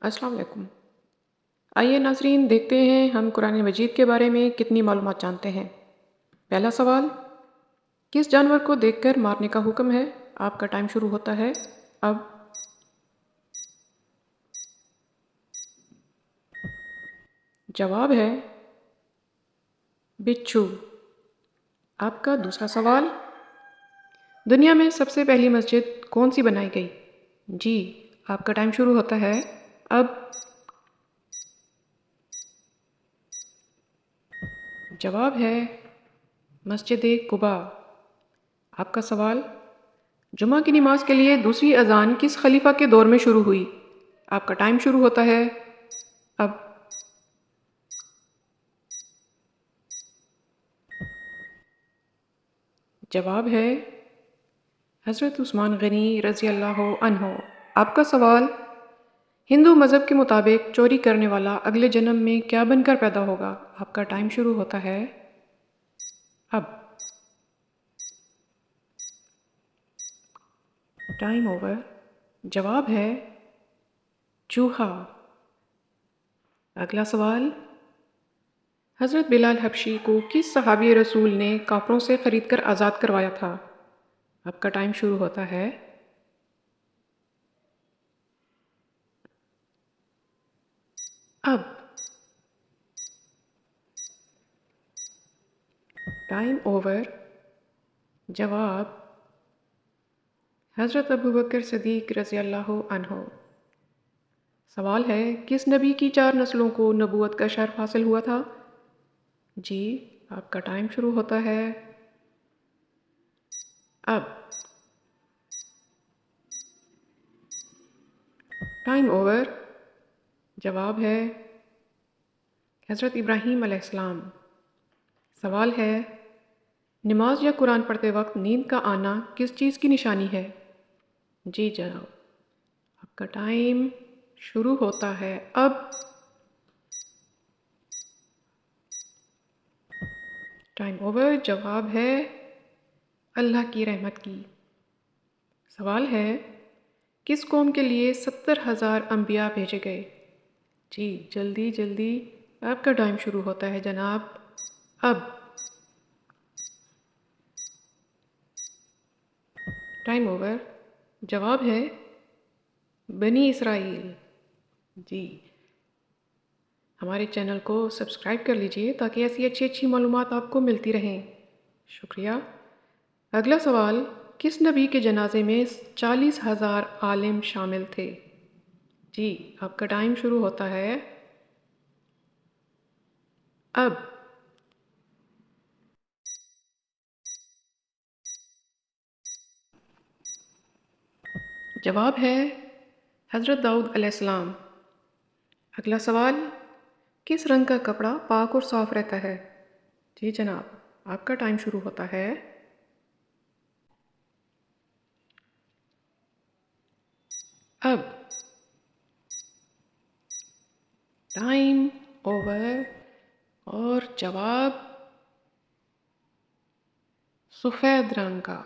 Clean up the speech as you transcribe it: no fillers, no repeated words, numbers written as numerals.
السلام علیکم۔ آئیے ناظرین دیکھتے ہیں ہم قرآن مجید کے بارے میں کتنی معلومات جانتے ہیں۔ پہلا سوال، کس جانور کو دیکھ کر مارنے کا حکم ہے؟ آپ کا ٹائم شروع ہوتا ہے اب۔ جواب ہے بچھو۔ آپ کا دوسرا سوال، دنیا میں سب سے پہلی مسجد کون سی بنائی گئی؟ جی، آپ کا ٹائم شروع ہوتا ہے اب۔ جواب ہے مسجد قباء۔ آپ کا سوال، جمعہ کی نماز کے لیے دوسری اذان کس خلیفہ کے دور میں شروع ہوئی؟ آپ کا ٹائم شروع ہوتا ہے اب۔ جواب ہے حضرت عثمان غنی رضی اللہ عنہ۔ آپ کا سوال، ہندو مذہب کے مطابق چوری کرنے والا اگلے جنم میں کیا بن کر پیدا ہوگا؟ آپ کا ٹائم شروع ہوتا ہے اب۔ Time over. جواب ہے چوہا۔ اگلا سوال، حضرت بلال حبشی کو کس صحابی رسول نے کافروں سے خرید کر آزاد کروایا تھا؟ آپ کا ٹائم شروع ہوتا ہے اب۔ Time over. جواب حضرت ابوبکر صدیق رضی اللہ عنہ۔ سوال ہے، کس نبی کی 4 نسلوں کو نبوت کا شرف حاصل ہوا تھا؟ جی، آپ کا ٹائم شروع ہوتا ہے اب۔ Time over. جواب ہے حضرت ابراہیم علیہ السلام۔ سوال ہے، نماز یا قرآن پڑھتے وقت نیند کا آنا کس چیز کی نشانی ہے؟ جی جناب، آپ کا ٹائم شروع ہوتا ہے اب۔ Time over. جواب ہے اللہ کی رحمت کی۔ سوال ہے، کس قوم کے لیے 70,000 انبیاء بھیجے گئے؟ جی جلدی جلدی، آپ کا ٹائم شروع ہوتا ہے جناب اب۔ Time over. جواب ہے بنی اسرائیل۔ جی، ہمارے چینل کو سبسکرائب کر لیجئے تاکہ ایسی اچھی معلومات آپ کو ملتی رہیں۔ شکریہ۔ اگلا سوال، کس نبی کے جنازے میں 40,000 عالم شامل تھے؟ جی، آپ کا ٹائم شروع ہوتا ہے اب۔ جواب ہے حضرت داؤد علیہ السلام۔ اگلا سوال، کس رنگ کا کپڑا پاک اور صاف رہتا ہے؟ جی جناب، آپ کا ٹائم شروع ہوتا ہے اب۔ ٹائم اوور اور جواب سفید رنگ کا۔